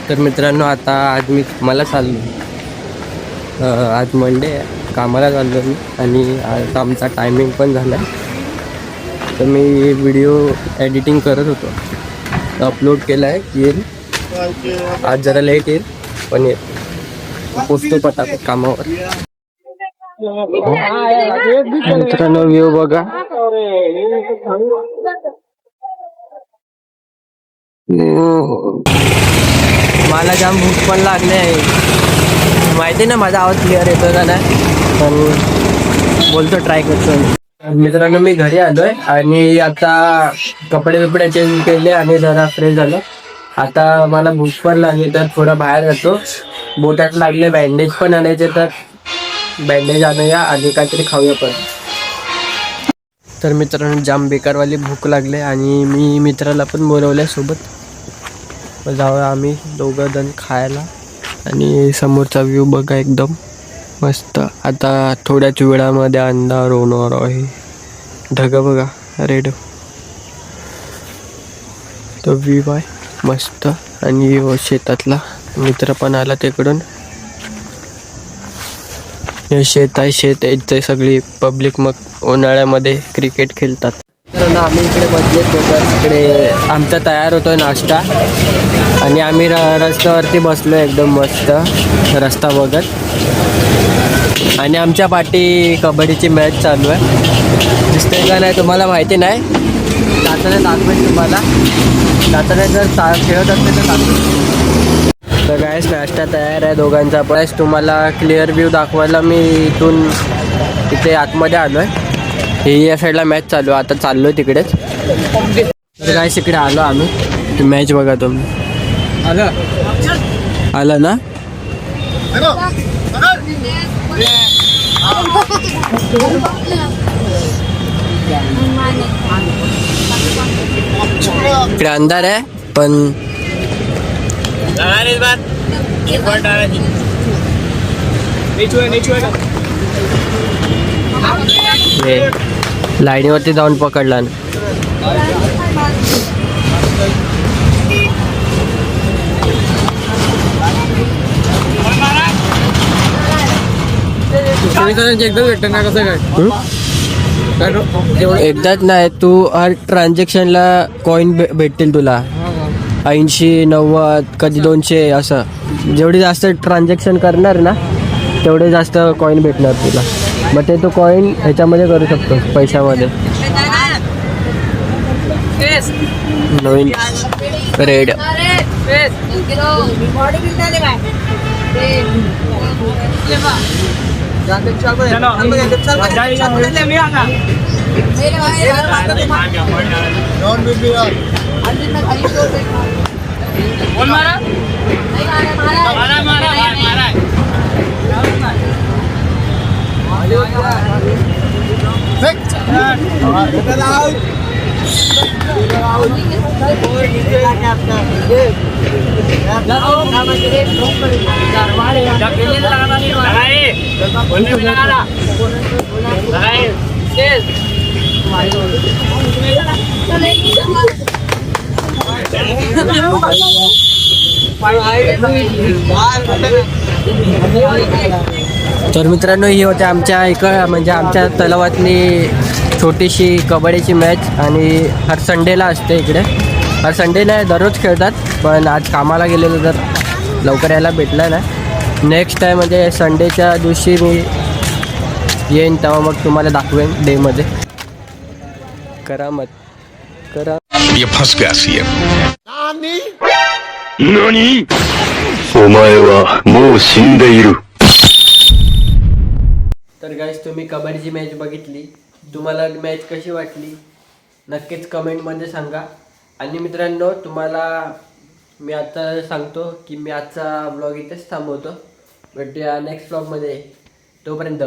तर मित्रांनो आता आज मी मला चाललो, आज मंडे आहे, कामाला चाललो मी आणि आज आमचा टायमिंग पण झाला आहे. तर मी व्हिडिओ एडिटिंग करत होतो, अपलोड केला आहे, येईल आज जरा लेट येईल पण येईल, पोचतो पटापट कामावर. मित्रांनो व्ह्यू बघा, मला जाम भूक पण लागली आहे. माहिती ना माझा आवाज क्लिअर येतो का नाही, पण बोलतो, ट्राय करतो. मित्रांनो मी घरी आलोय आणि आता कपडे चेंज केले आणि जरा फ्रेश झालो. आता मला भूक पण लागली तर थोडं बाहेर जातो. बोटात लागले बँडेज पण आणायचे, तर बँडेज आणूया आणि काहीतरी खाऊया पण. तर मित्रांनो जाम बेकारवाली भूक लागले आणि मी मित्राला पण बोलवल्या सोबत, जाऊया आम्ही दोघं जण खायला. आणि समोरचा व्ह्यू बघा एकदम मस्त. आता थोड्याच वेळामध्ये अंधार होणार आहे. ढग बघा रेड, तो व्ह्यू आहे मस्त. आणि शेतातला मित्र पण आला तिकडून. हे शेत आहे, शेत इथे सगळी पब्लिक मग उन्हाळ्यामध्ये क्रिकेट खेळतात. तर आम्ही इकडे बसले इकडे आमचा तयार होतोय नाश्ता आणि आम्ही रस्त्यावरती बसलो एकदम मस्त रस्ता बघत. आणि आमच्या पाठी कबड्डीची मॅच चालू आहे, दिसतंय का नाही तुम्हाला माहिती नाही, जाताना दाखवेल तुम्हाला. जाताना जर खेळत असते तर दाखवेल. तर गाइस नाश्ता तयार आहे दोघांचा. पण तुम्हाला क्लिअर व्ह्यू दाखवायला मी इथून इथे आतमध्ये आलो आहे. हे या साईडला मॅच चालू आहे, आता चाललो आहे तिकडेच. तर गाइस इकडे आलो आम्ही, मॅच बघा तुम्ही. आलं ना. इकडे अंधार आहे पण लाईनीवरती जाऊन पकडला ना. एकदाच नाही, तू हर ट्रान्झॅक्शनला कॉईन भेटतील तुला. 80, 90, कधी 200 असं. जेवढे जास्त ट्रान्झॅक्शन करणार ना तेवढे जास्त कॉईन भेटणार तुला. मग ते तू कॉईन ह्याच्यामध्ये करू शकतो, पैशामध्ये. नवीन रेड तर मित्रांनो ही होते आमच्या म्हणजे आमच्या तलावातली छोटीशी कबड्डीची मॅच. आणि हर संडेला असते इकडे. हर संडे नाही, दररोज खेळतात, पण आज कामाला गेलेलो तर लवकर यायला भेटलं नाही. नेक्स्ट टाईम म्हणजे संडेच्या दिवशी मी येईन तेव्हा मग तुम्हाला दाखवेन डेमध्ये. करामत करा. तर गाइस तुम्ही कबड्डीची मॅच बघितली, तुम्हाला मॅच कशी वाटली नक्कीच कमेंटमध्ये सांगा. आणि मित्रांनो तुम्हाला मी आता सांगतो की मी आजचा ब्लॉग इथेच थांबवतो. भेटूया नेक्स्ट ब्लॉगमध्ये. तोपर्यंत